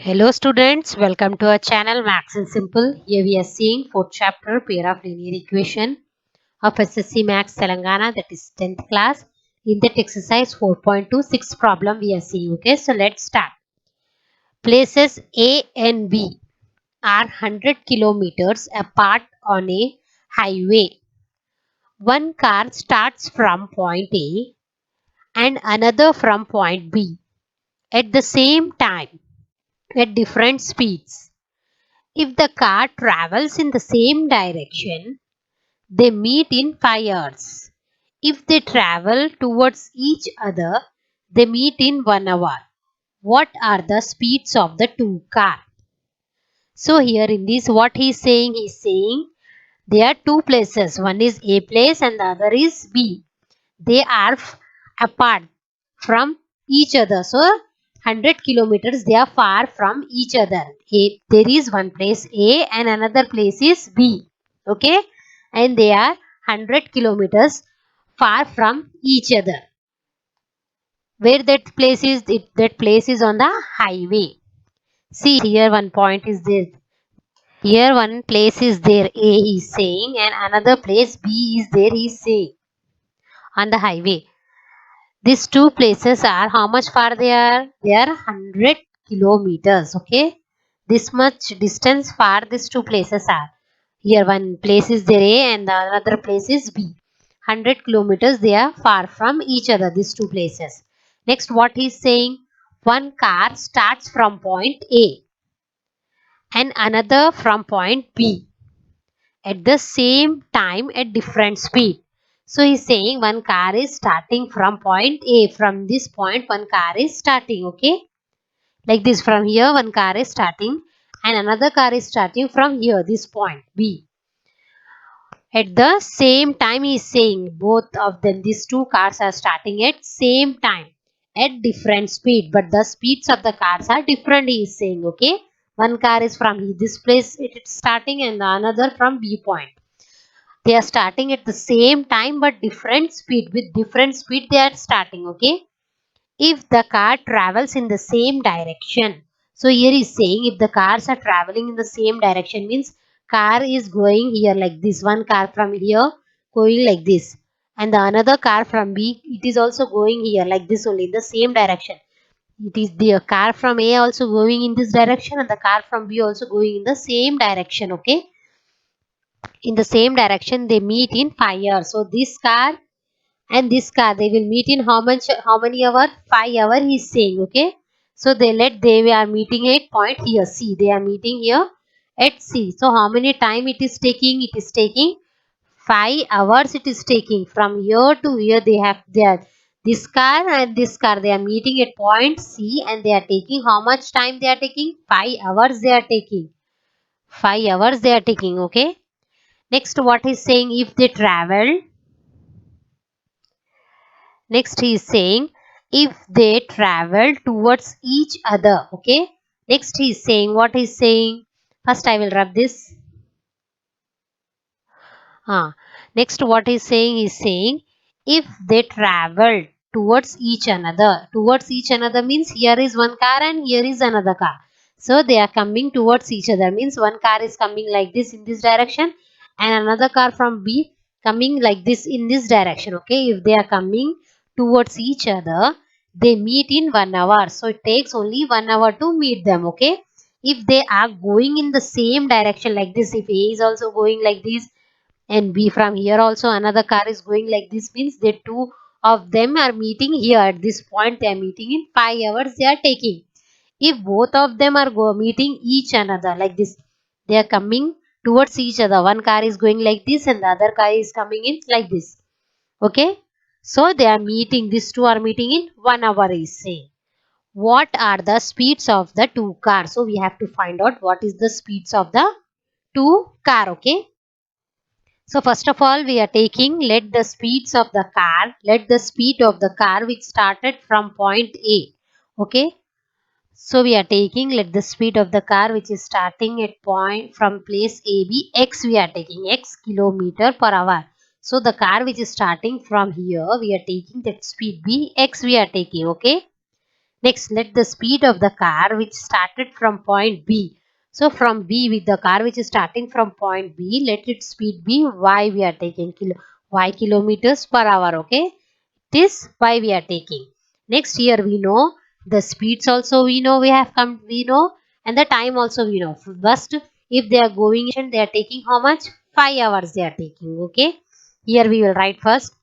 Hello students, welcome to our channel Max and Simple. Here we are seeing fourth chapter pair of linear equation of SSC Max Telangana, that is 10th class. In that exercise 4.26 problem we are seeing. Okay, so let's start. Places A and B are 100 kilometers apart on a highway. One car starts from point A and another from point B at the same time at different speeds. If the car travels in the same direction, they meet in 5 hours. If they travel towards each other, they meet in 1 hour. What are the speeds of the two cars? So here in this, what he is saying there are two places. One is A place and the other is B. They are apart from each other. So 100 kilometers they are far from each other. There is one place A and another place is B. Okay, and they are 100 kilometers far from each other. Where that place is, that place is on the highway. See here one point is there. Here one place is there A is saying and another place B is there he is saying on the highway. These two places are how much far they are? They are 100 kilometers. Okay. This much distance far these two places are. Here one place is there A and the other place is B. 100 kilometers they are far from each other, these two places. Next what he is saying? One car starts from point A and another from point B at the same time at different speed. So he's saying one car is starting from point A. From this point one car is starting. Okay. Like this, from here one car is starting and another car is starting from here, this point B. At the same time he is saying both of them, these two cars are starting at same time at different speed. But the speeds of the cars are different he is saying. Okay. One car is from this place it is starting and the another from B point. They are starting at the same time but different speed. With different speed they are starting. Okay. If the car travels in the same direction. So here is saying if the cars are traveling in the same direction means car is going here like this. One car from here going like this. And the another car from B, it is also going here like this only in the same direction. It is the car from A also going in this direction and the car from B also going in the same direction. Okay. In the same direction they meet in 5 hours. So this car and this car they will meet in how many hour? 5 hour he is saying. Okay, so they are meeting at point here C. They are meeting here at C. So how many time it is taking? It is taking 5 hours. It is taking from here to here. They are this car and this car they are meeting at point C and they are taking how much time they are taking? 5 hours they are taking. 5 hours they are taking. Okay. Next what is saying? If they travel. Next he is saying if they travel towards each other. Okay. Next he is saying what he is saying. First I will rub this. Next what he is saying if they travel towards each another. Towards each another means here is one car and here is another car. So they are coming towards each other means one car is coming like this in this direction and another car from B coming like this in this direction. Okay. If they are coming towards each other, they meet in 1 hour. So it takes only 1 hour to meet them. Okay. If they are going in the same direction like this, if A is also going like this and B from here also another car is going like this means the two of them are meeting here at this point. They are meeting in 5 hours they are taking. If both of them are meeting each another like this, they are coming towards each other. One car is going like this and the other car is coming in like this. Okay. So they are meeting, these two are meeting in 1 hour is saying. What are the speeds of the two cars? So we have to find out what is the speeds of the two car. Okay. So first of all we are taking let the speed of the car which started from point A. Okay. So we are taking let the speed of the car which is starting at point from place AB x, we are taking x kilometer per hour. So the car which is starting from here we are taking that speed B x we are taking. Okay. Next, let the speed of the car which started from point B. So from B, with the car which is starting from point B, let its speed be y. We are taking y kilometers per hour. Okay, this y we are taking. Next, here we know the speeds also we know, we know, and the time also we know. First, if they are going, they are taking how much? 5 hours they are taking. Okay, here we will write first.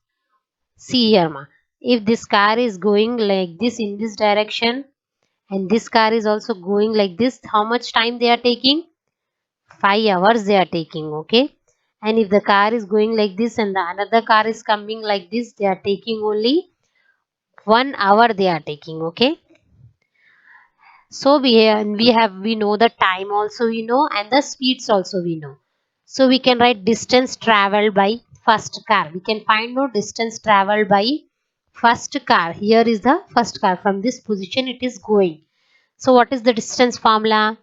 See here, ma. If this car is going like this in this direction, and this car is also going like this, how much time they are taking? 5 hours they are taking. Okay, and if the car is going like this and the another car is coming like this, they are taking only 1 hour they are taking. Okay, so we know the time also we know, and the speeds also we know. So we can write distance traveled by first car. We can find no distance traveled by first car. Here is the first car. From this position it is going. So what is the distance formula?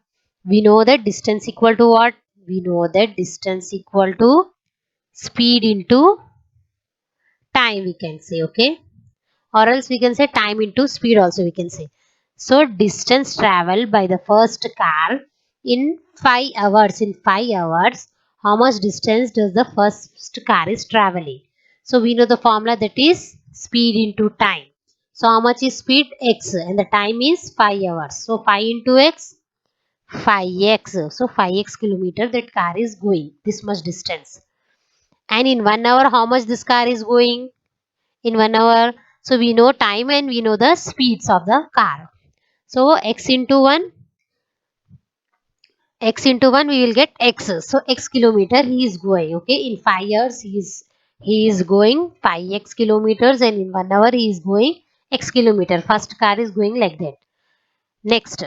We know that distance equal to what? We know that distance equal to speed into time, we can say. Okay, or else we can say time into speed also we can say. So distance traveled by the first car in 5 hours. In 5 hours, how much distance does the first car is traveling? So we know the formula, that is speed into time. So how much is speed? X, and the time is 5 hours. So 5 into x, 5x. So 5x kilometer that car is going this much distance. And in 1 hour, how much this car is going in 1 hour? So we know time and we know the speeds of the car. So x into 1 we will get x. So x kilometer he is going. Okay, in 5 years he is going 5x kilometers, and in 1 hour he is going x kilometer. First car is going like that. Next,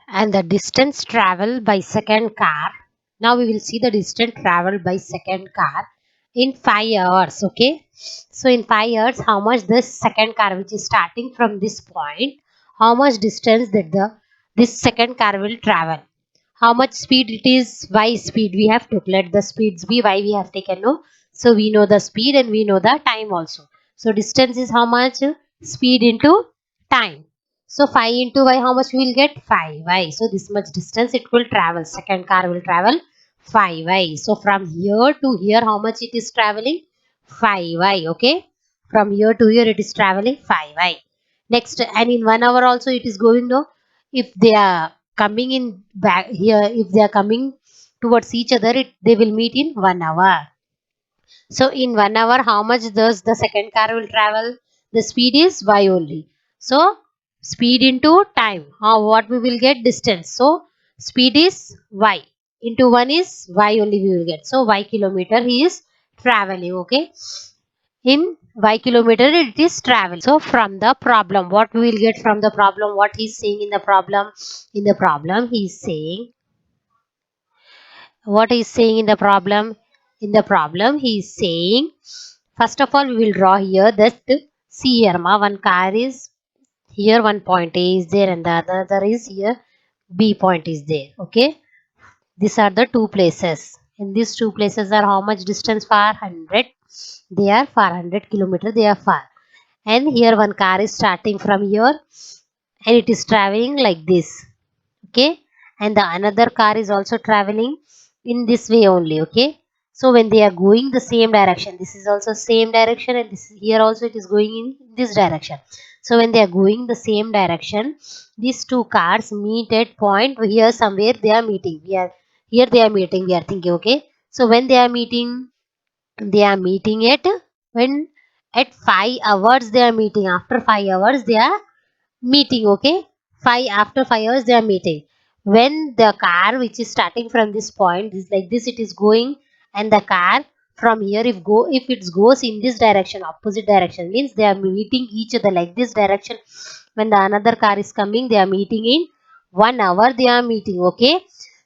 and the distance traveled by second car. Now we will see the distance traveled by second car in 5 hours. Okay, so in 5 hours, how much this second car which is starting from this point, how much distance that the this second car will travel? How much speed it is? Y speed we have to let the speeds be. Y we have taken, no? So we know the speed and we know the time also. So distance is how much? Speed into time. So 5 into y, how much we will get? 5y. So this much distance it will travel. Second car will travel 5y. So from here to here, how much it is traveling? 5y. Okay. From here to here, it is traveling 5y. Next, and in 1 hour also it is going, no? If they are coming in back here, if they are coming towards each other, they will meet in 1 hour. So in 1 hour, how much does the second car will travel? The speed is y only. So speed into time. What we will get? Distance. So speed is y into 1 is y only we will get. So y kilometer he is traveling. Okay. In y kilometer it is travel. So from the problem, what we will get from the problem? What he is saying in the problem? In the problem, he is saying, what he is saying in the problem? In the problem, he is saying, first of all, we will draw here that, see here, ma, one car is here, one point A is there, and the other is here, B point is there. Okay, these are the two places. And these two places are how much distance far? 100. They are far, 100 kilometer. They are far. And here one car is starting from here, and it is traveling like this. Okay, and the another car is also traveling in this way only. Okay, so when they are going the same direction, this is also same direction, and this here also it is going in this direction. So when they are going the same direction, these two cars meet at point here somewhere. They are meeting. Here they are meeting. We are thinking. Okay, so when they are meeting at, when at 5 hours they are meeting. After 5 hours they are meeting. Okay, after 5 hours they are meeting. When the car which is starting from this point is like this, it is going, and the car from here, if it goes in this direction, opposite direction, means they are meeting each other like this direction. When the another car is coming, they are meeting in 1 hour. They are meeting. Okay,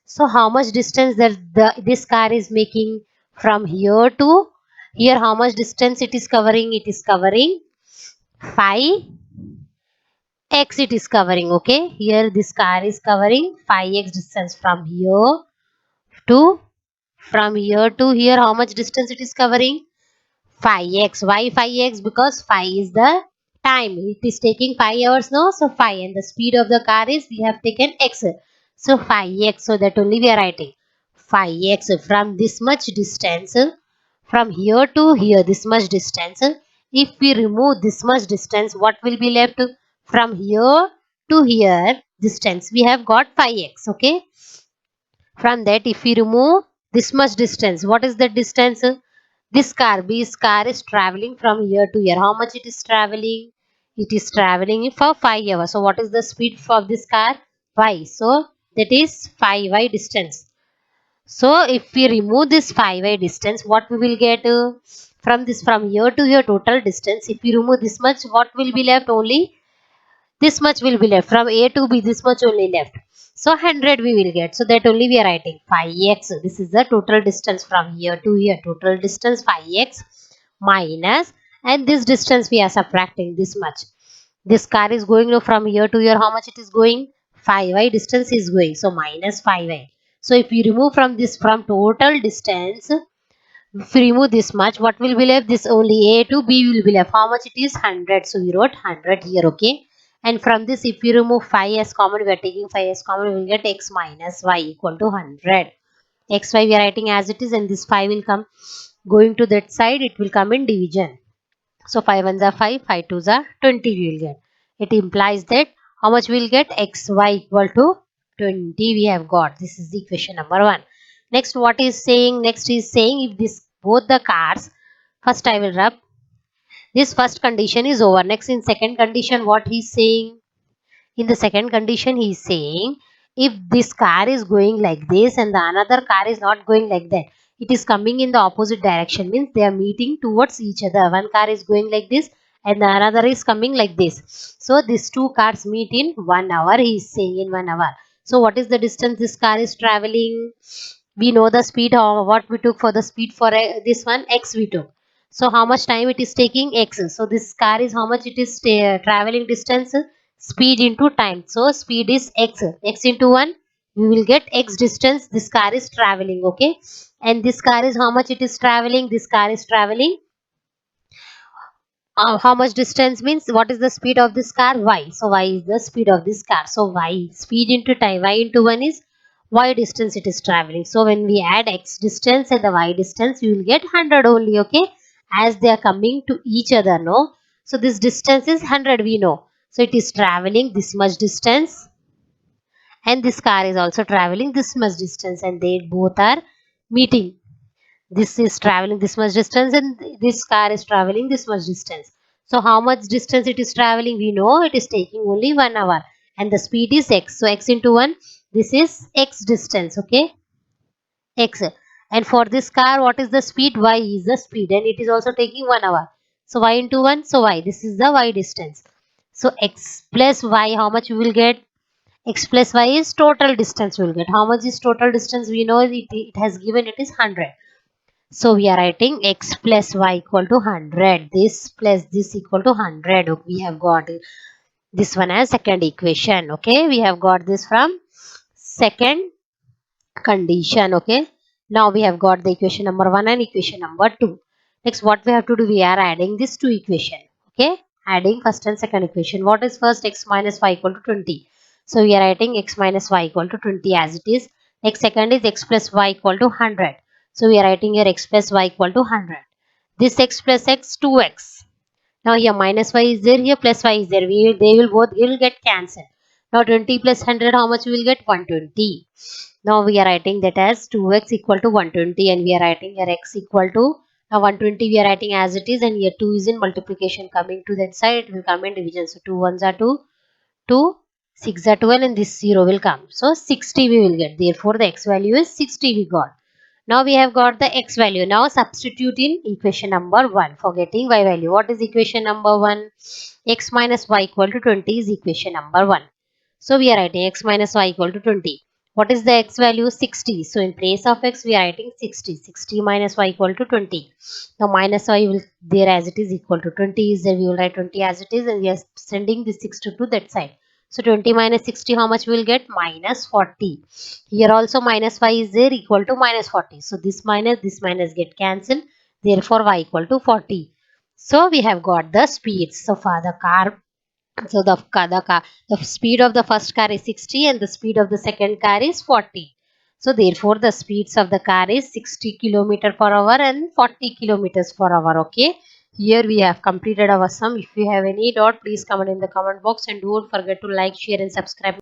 so how much distance that this car is making from here to here? How much distance it is covering? It is covering 5 x it is covering. Okay, here this car is covering 5x distance from here to here. How much distance it is covering? 5x. Why 5x? Because 5 is the time. It is taking 5 hours now. So 5, and the speed of the car is, we have taken x. So 5x. So that only we are writing 5x from this much distance, from here to here, this much distance. If we remove this much distance, what will be left? From here to here distance, we have got 5x. Okay. From that, if we remove this much distance, what is the distance? This car, B's car is traveling from here to here. How much it is traveling? It is traveling for 5 hours. So what is the speed of this car? Y. So that is 5y distance. So if we remove this 5y distance, what we will get? From here to here total distance, if we remove this much, what will be left? Only this much will be left. From A to B, this much only left. So 100 we will get. So that only we are writing 5x. This is the total distance from here to here. Total distance 5x minus, and this distance we are subtracting this much. This car is going from here to here. How much it is going? 5y distance is going. So minus 5y. So if we remove from this, from total distance, if we remove this much, what will be left? This only A to B will be left. How much it is? 100. So we wrote 100 here. Okay. And from this, if we remove 5 as common, we are taking 5 as common, we will get x minus y equal to 100. xy we are writing as it is, and this 5 will come going to that side, it will come in division. So 5 ones are 5, 5 twos are 20 we will get. It implies that how much we will get? xy equal to 20 we have got. This is the equation number 1. Next, what is saying? Next is saying, if this both the cars, first I will rub. This first condition is over. Next, in second condition, what he is saying? In the second condition, he is saying, if this car is going like this and the another car is not going like that, it is coming in the opposite direction, means they are meeting towards each other. One car is going like this and the another is coming like this. So these two cars meet in 1 hour. He is saying in 1 hour. So what is the distance this car is traveling? We know the speed, what we took for the speed for this one, x we took. So how much time it is taking? X. So this car is how much it is traveling distance? Speed into time. So speed is x. X into 1, we will get x distance this car is traveling. Okay. And this car is how much it is traveling? This car is traveling. How much distance means, what is the speed of this car? Y. So y is the speed of this car. So y, speed into time. Y into 1 is y distance it is traveling. So when we add x distance and the y distance, we will get 100 only. Okay. As they are coming to each other, no? So this distance is 100 we know. So it is traveling this much distance, and this car is also traveling this much distance, and they both are meeting. This is traveling this much distance and this car is traveling this much distance. So how much distance it is traveling? We know it is taking only 1 hour, and the speed is x. So x into 1, this is x distance. Okay. X. And for this car, what is the speed? Y is the speed, and it is also taking 1 hour. So y into 1, so y, this is the y distance. So x plus y, how much we will get? X plus y is total distance we will get. How much is total distance? We know it has given, it is 100. So we are writing x plus y equal to 100. This plus this equal to 100. Okay, we have got this one as second equation. Okay, we have got this from second condition. Okay, now we have got the equation number 1 and equation number 2. Next, what we have to do? We are adding these two equation. Okay, adding first and second equation. What is first? X minus y equal to 20. So we are writing x minus y equal to 20 as it is. Next, second is x plus y equal to 100. So we are writing here x plus y equal to 100. This x plus x, 2x. Now here minus y is there, here plus y is there. They will get cancelled. Now 20 plus 100, how much we will get? 120. Now we are writing that as 2x equal to 120, and we are writing here x equal to, now 120 we are writing as it is, and here 2 is in multiplication coming to that side, it will come in division. So 2 ones are 2, 2, 6 are 12, and this 0 will come. So 60 we will get. Therefore the x value is 60 we got. Now we have got the x value. Now substitute in equation number 1 for getting y value. What is equation number 1? X minus y equal to 20 is equation number 1. So we are writing x minus y equal to 20. What is the x value? 60. So in place of x we are writing 60. 60 minus y equal to 20. Now minus y will there as it is equal to 20 is there. We will write 20 as it is, and we are sending the 60 to that side. So 20 minus 60, how much we will get? Minus 40. Here also minus y is there equal to minus 40. So this minus get cancelled. Therefore y equal to 40. So we have got the speeds. So for the car, so the speed of the first car is 60 and the speed of the second car is 40. So therefore the speeds of the car is 60 kilometer per hour and 40 kilometers per hour. Okay. Here we have completed our sum. If you have any doubt, please comment in the comment box and don't forget to like, share and subscribe.